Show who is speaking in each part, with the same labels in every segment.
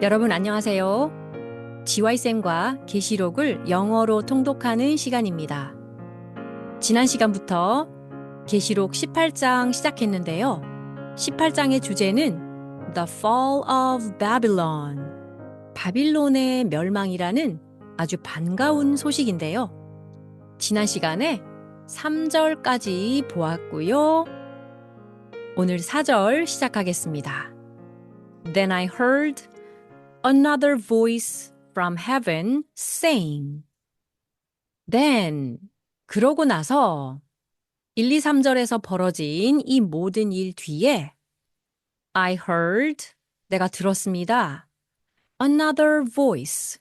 Speaker 1: 여러분 안녕하세요. GY쌤과 계시록을 영어로 통독하는 시간입니다. 지난 시간부터 계시록 18장 시작했는데요. 18장의 주제는 The Fall of Babylon, 바빌론의 멸망이라는 아주 반가운 소식인데요. 지난 시간에 3절까지 보았고요. 오늘 4절 시작하겠습니다. Then I heard another voice from heaven saying. Then, 그러고 나서 1, 2, 3절에서 벌어진 이 모든 일 뒤에 I heard, 내가 들었습니다. Another voice,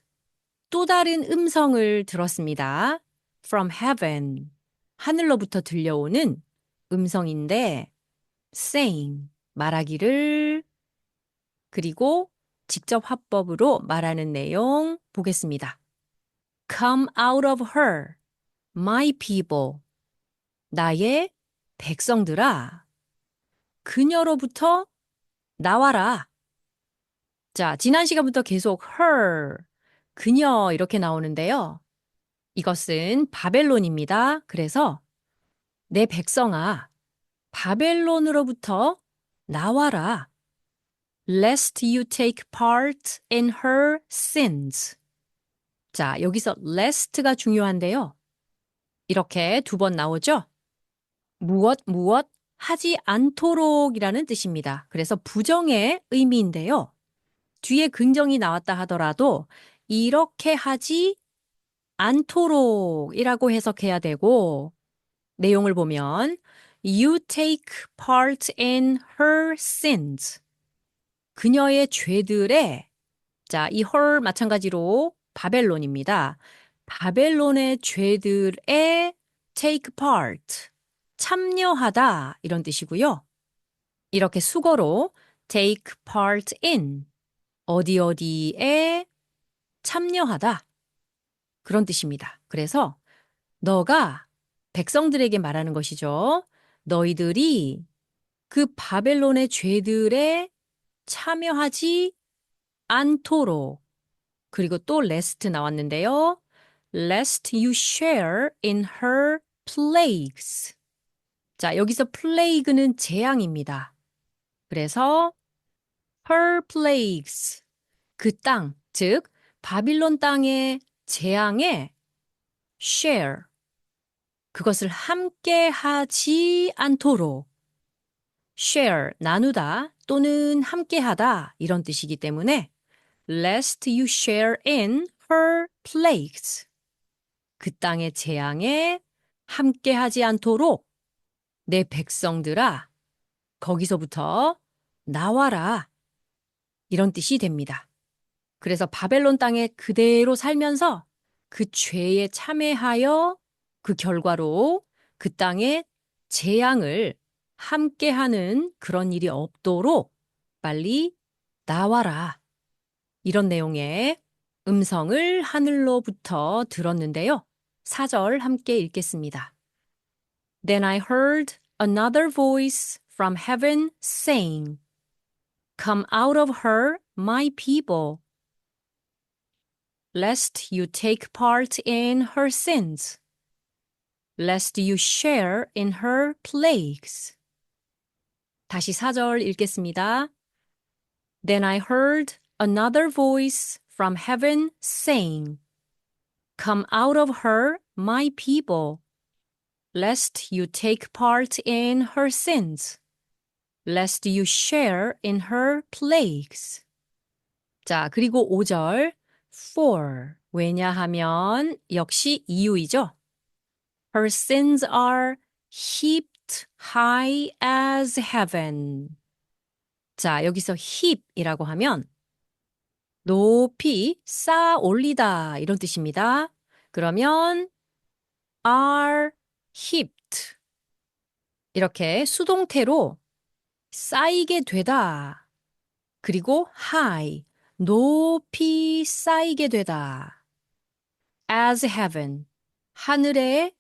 Speaker 1: 또 다른 음성을 들었습니다. From heaven, 하늘로부터 들려오는 음성인데 saying, 말하기를, 그리고 직접 화법으로 말하는 내용 보겠습니다. Come out of her, my people. 나의 백성들아. 그녀로부터 나와라. 자, 지난 시간부터 계속 her, 그녀 이렇게 나오는데요. 이것은 바벨론입니다. 그래서 내 백성아, 바벨론으로부터 나와라. Lest you take part in her sins. 자, 여기서 lest가 중요한데요. 이렇게 2번 나오죠? 무엇 하지 않도록이라는 뜻입니다. 그래서 부정의 의미인데요. 뒤에 긍정이 나왔다 하더라도 이렇게 하지 않도록이라고 해석해야 되고 내용을 보면 You take part in her sins. 그녀의 죄들에 자, 이 her 마찬가지로 바벨론입니다. 바벨론의 죄들에 take part, 참여하다 이런 뜻이고요. 이렇게 수거로 take part in, 어디에 참여하다 그런 뜻입니다. 그래서 너가 백성들에게 말하는 것이죠. 너희들이 그 바벨론의 죄들에 참여하지 않도록 그리고 또 lest 나왔는데요. Lest you share in her plagues. 자, 여기서 plague는 재앙입니다. 그래서 her plagues, 그 땅, 즉 바빌론 땅의 재앙에 share, 그것을 함께 하지 않도록 share, 나누다 또는 함께 하다 이런 뜻이기 때문에 Lest you share in her plagues. 그 땅의 재앙에 함께하지 않도록 내 백성들아, 거기서부터 나와라. 이런 뜻이 됩니다. 그래서 바벨론 땅에 그대로 살면서 그 죄에 참회하여 그 결과로 그 땅의 재앙을 함께하는 그런 일이 없도록 빨리 나와라. 이런 내용의 음성을 하늘로부터 들었는데요. 4절 함께 읽겠습니다. Then I heard another voice from heaven saying, Come out of her, my people, lest you take part in her sins, lest you share in her plagues. 다시 4절 읽겠습니다. Then I heard another voice from heaven saying, Come out of her, my people, lest you take part in her sins, lest you share in her plagues. 자, 그리고 5절, for. 왜냐하면 역시 이유이죠. Her sins are heaped high as heaven. 자, 여기서 heap이라고 하면 높이 쌓아 올리다 이런 뜻입니다. 그러면 are heaped 이렇게 수동태로 쌓이게 되다. 그리고 high 높이 쌓이게 되다. as heaven 하늘에까지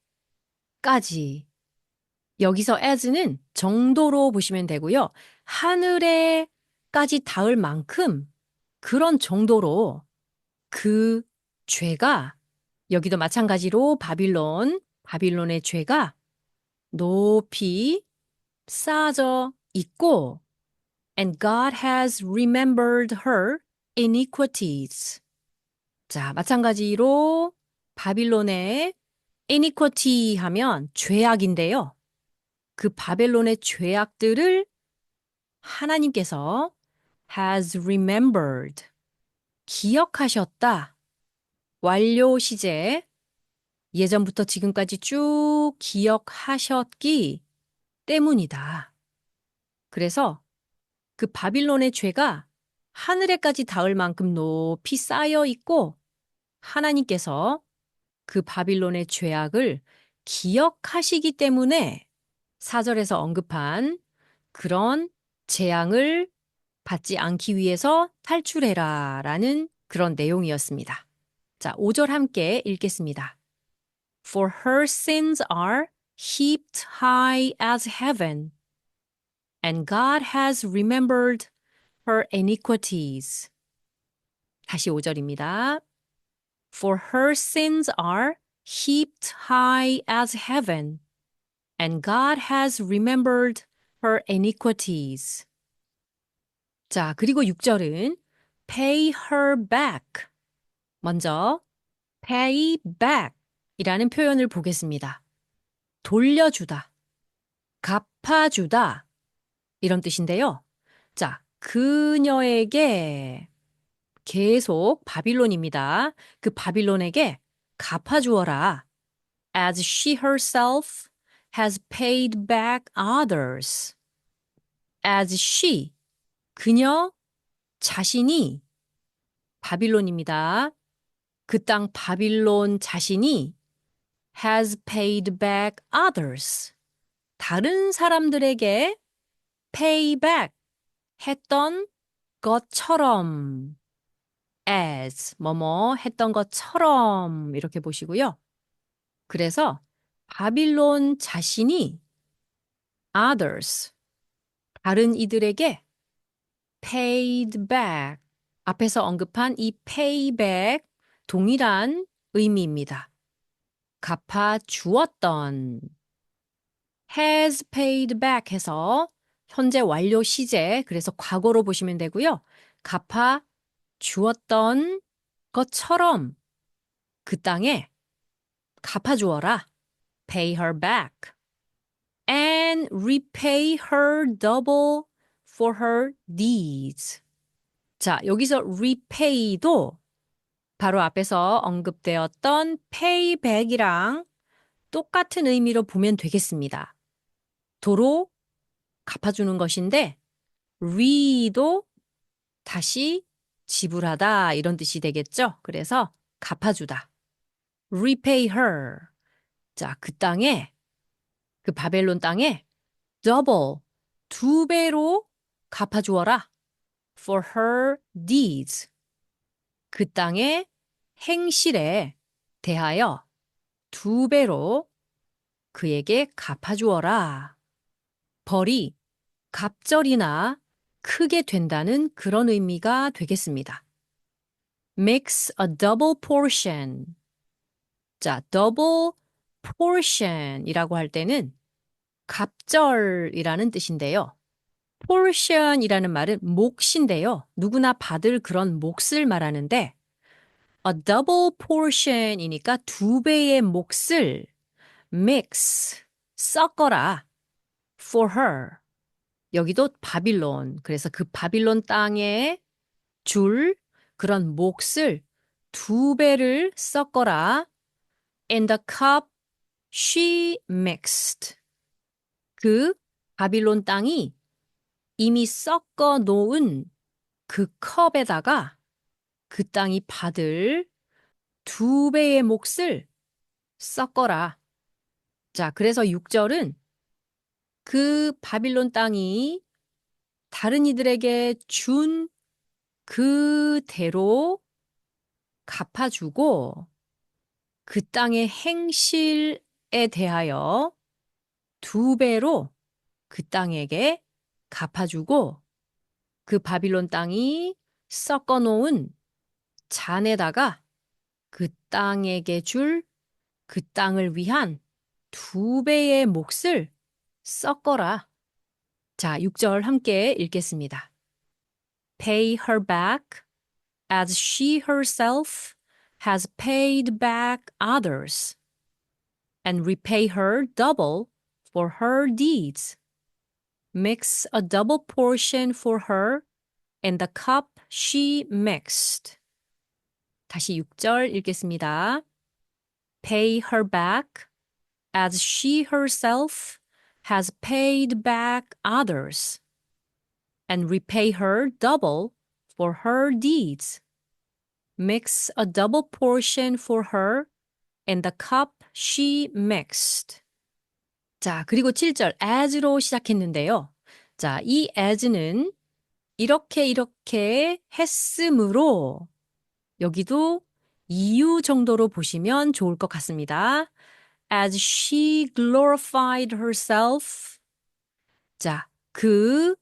Speaker 1: 여기서 as는 정도로 보시면 되고요. 하늘에까지 닿을 만큼 그런 정도로 그 죄가 여기도 마찬가지로 바빌론의 죄가 높이 쌓아져 있고 and God has remembered her iniquities. 자, 마찬가지로 바빌론의 iniquity 하면 죄악인데요. 그 바벨론의 죄악들을 하나님께서 has remembered, 기억하셨다. 완료 시제, 예전부터 지금까지 쭉 기억하셨기 때문이다. 그래서 그 바빌론의 죄가 하늘에까지 닿을 만큼 높이 쌓여 있고 하나님께서 그 바빌론의 죄악을 기억하시기 때문에 4절에서 언급한 그런 재앙을 받지 않기 위해서 탈출해라 라는 그런 내용이었습니다. 자, 5절 함께 읽겠습니다. For her sins are heaped high as heaven, and God has remembered her iniquities. 다시 5절입니다. For her sins are heaped high as heaven, and God has remembered her iniquities. 자, 그리고 6절은 pay her back. 먼저 pay back 이라는 표현을 보겠습니다. 돌려주다, 갚아주다 이런 뜻인데요. 자, 그녀에게 계속 바빌론입니다. 그 바빌론에게 갚아주어라. As she herself has paid back others. As she, 그녀 자신이 바빌론입니다. 그 땅 바빌론 자신이 has paid back others. 다른 사람들에게 pay back 했던 것처럼 as 뭐뭐 했던 것처럼 이렇게 보시고요. 그래서 바빌론 자신이 others 다른 이들에게 paid back 앞에서 언급한 이 pay back 동일한 의미입니다. 갚아 주었던 has paid back 해서 현재 완료 시제 그래서 과거로 보시면 되고요. 갚아 주었던 것처럼 그 땅에 갚아주어라. Pay her back. And repay her double for her deeds. 자, 여기서 repay도 바로 앞에서 언급되었던 pay back이랑 똑같은 의미로 보면 되겠습니다. 도로 갚아주는 것인데 re도 다시 지불하다 이런 뜻이 되겠죠. 그래서 갚아주다. repay her. 자, 그 땅에 그 바벨론 땅에 double 두 배로 갚아주어라. for her deeds. 그 땅의 행실에 대하여 두 배로 그에게 갚아주어라. 벌이 갑절이나 크게 된다는 그런 의미가 되겠습니다. makes a double portion. 자, double portion이라고 할 때는 갑절이라는 뜻인데요. portion이라는 말은 몫인데요. 누구나 받을 그런 몫을 말하는데 a double portion이니까 두 배의 몫을 mix, 섞어라 for her. 여기도 바빌론. 그래서 그 바빌론 땅에 줄 그런 몫을 두 배를 섞어라. In the cup she mixed. 그 바빌론 땅이 이미 섞어 놓은 그 컵에다가 그 땅이 받을 두 배의 몫을 섞어라. 자, 그래서 6절은 그 바빌론 땅이 다른 이들에게 준 그대로 갚아주고 그 땅의 행실에 대하여 두 배로 그 땅에게 갚아주고 그 바빌론 땅이 섞어 놓은 잔에다가 그 땅에게 줄 그 땅을 위한 2배의 몫을 섞어라. 자, 6절 함께 읽겠습니다. Pay her back as she herself has paid back others, and repay her double for her deeds. Mix a double portion for her in the cup she mixed. 다시 6절 읽겠습니다. Pay her back as she herself has paid back others, and repay her double for her deeds. Mix a double portion for her in the cup she mixed. 자, 그리고 7절 as로 시작했는데요. 자, 이 as는 이렇게 했으므로 여기도 이유 정도로 보시면 좋을 것 같습니다. As she glorified herself. 자, 그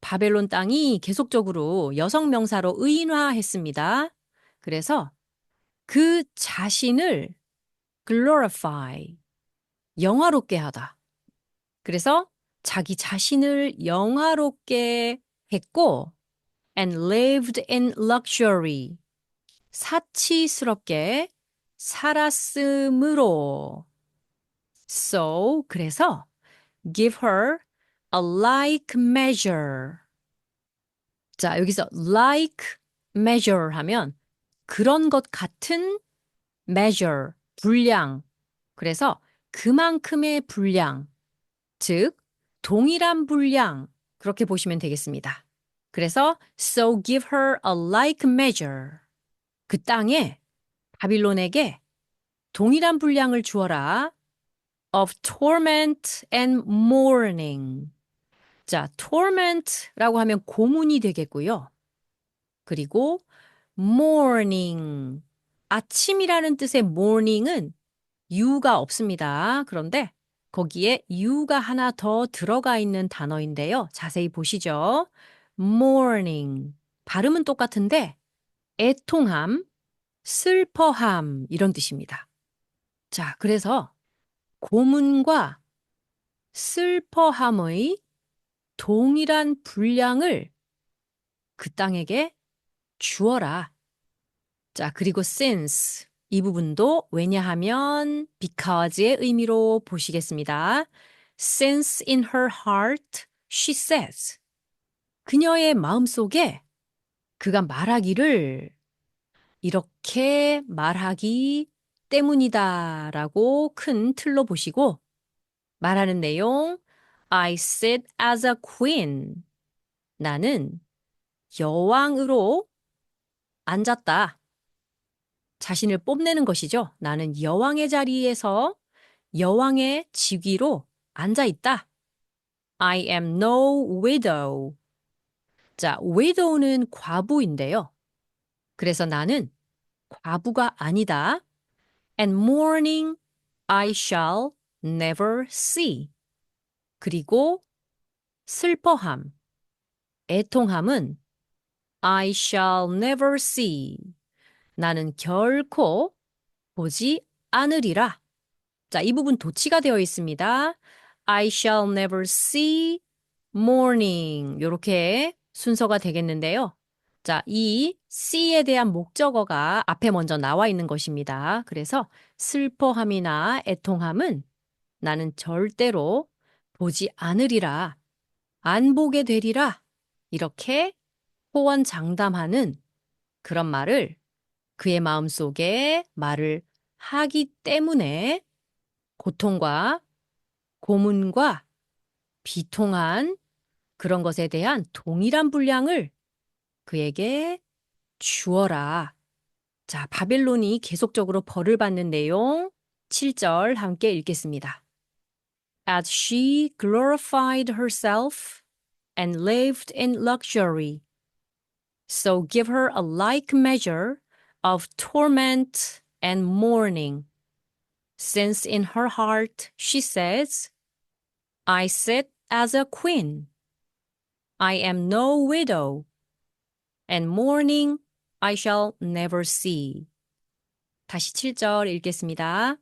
Speaker 1: 바벨론 땅이 계속적으로 여성 명사로 의인화했습니다. 그래서 그 자신을 glorify, 영화롭게 하다. 그래서 자기 자신을 영화롭게 했고 and lived in luxury, 사치스럽게 살았으므로. So, 그래서 give her a like measure. 자, 여기서 like measure 하면 그런 것 같은 measure, 분량. 그래서 그만큼의 분량, 즉 동일한 분량 그렇게 보시면 되겠습니다. 그래서 so give her a like measure. 그 땅에 바빌론에게 동일한 분량을 주어라. of torment and mourning. 자, torment라고 하면 고문이 되겠고요. 그리고 morning, 아침이라는 뜻의 morning은 유가 없습니다. 그런데 거기에 유가 하나 더 들어가 있는 단어인데요. 자세히 보시죠. morning, 발음은 똑같은데 애통함, 슬퍼함 이런 뜻입니다. 자, 그래서 고문과 슬퍼함의 동일한 분량을 그 땅에게 주어라. 자, 그리고 since 이 부분도 왜냐하면 because의 의미로 보시겠습니다. Since in her heart she says. 그녀의 마음속에 그가 말하기를 이렇게 말하기 때문이다라고 큰 틀로 보시고 말하는 내용 I sit as a queen. 나는 여왕으로 앉았다. 자신을 뽐내는 것이죠. 나는 여왕의 자리에서 여왕의 직위로 앉아 있다. I am no widow. 자, widow는 과부인데요. 그래서 나는 과부가 아니다. And mourning I shall never see. 그리고 슬퍼함, 애통함은 I shall never see. 나는 결코 보지 않으리라. 자, 이 부분 도치가 되어 있습니다. I shall never see morning. 이렇게 순서가 되겠는데요. 자, 이 see에 대한 목적어가 앞에 먼저 나와 있는 것입니다. 그래서 슬퍼함이나 애통함은 나는 절대로 보지 않으리라. 안 보게 되리라. 이렇게 호언장담하는 그런 말을 그의 마음속에 말을 하기 때문에 고통과 고문과 비통한 그런 것에 대한 동일한 분량을 그에게 주어라. 자, 바벨론이 계속적으로 벌을 받는 내용 7절 함께 읽겠습니다. As she glorified herself and lived in luxury, so give her a like measure of torment and mourning. Since in her heart she says, I sit as a queen. I am no widow. and mourning I shall never see. 다시 7절 읽겠습니다.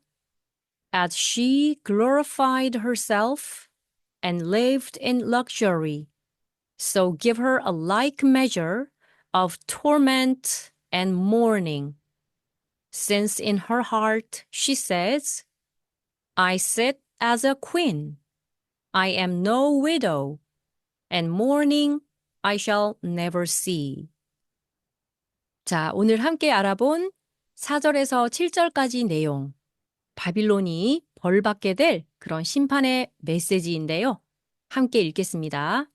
Speaker 1: As she glorified herself and lived in luxury, so give her a like measure of torment and mourning. Since in her heart she says, I sit as a queen. I am no widow, and mourning I shall never see. 자, 오늘 함께 알아본 4절에서 7절까지 내용. 바빌론이 벌받게 될 그런 심판의 메시지인데요. 함께 읽겠습니다.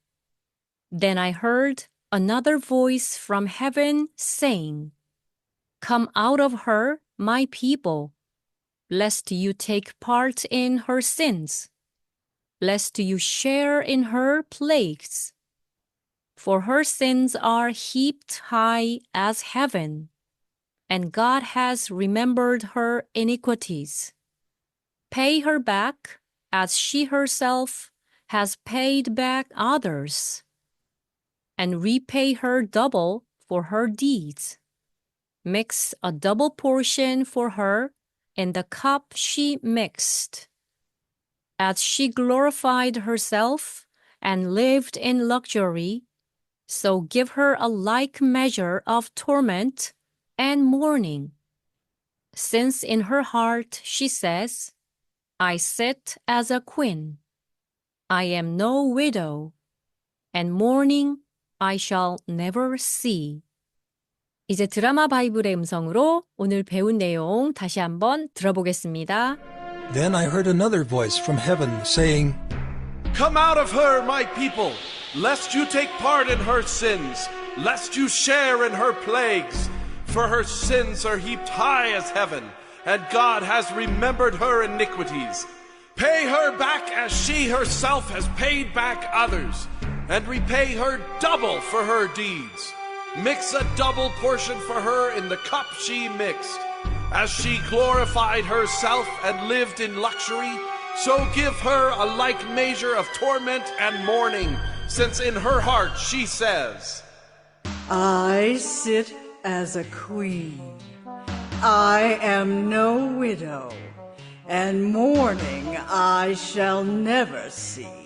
Speaker 1: Then I heard another voice from heaven saying, Come out of her, my people, lest you take part in her sins, lest you share in her plagues. For her sins are heaped high as heaven, and God has remembered her iniquities. Pay her back as she herself has paid back others, and repay her double for her deeds. Mix a double portion for her in the cup she mixed. As she glorified herself and lived in luxury, so give her a like measure of torment and mourning. Since in her heart she says, I sit as a queen. I am no widow, and mourning I shall never see. 이제 드라마 바이블의 음성으로 오늘 배운 내용 다시 한번 들어보겠습니다.
Speaker 2: Then I heard another voice from heaven saying,
Speaker 3: Come out of her, my people, lest you take part in her sins, lest you share in her plagues. For her sins are heaped high as heaven, and God has remembered her iniquities. Pay her back as she herself has paid back others, and repay her double for her deeds. Mix a double portion for her in the cup she mixed. As she glorified herself and lived in luxury, so give her a like measure of torment and mourning, since in her heart she says,
Speaker 4: I sit as a queen. I am no widow, and mourning I shall never see.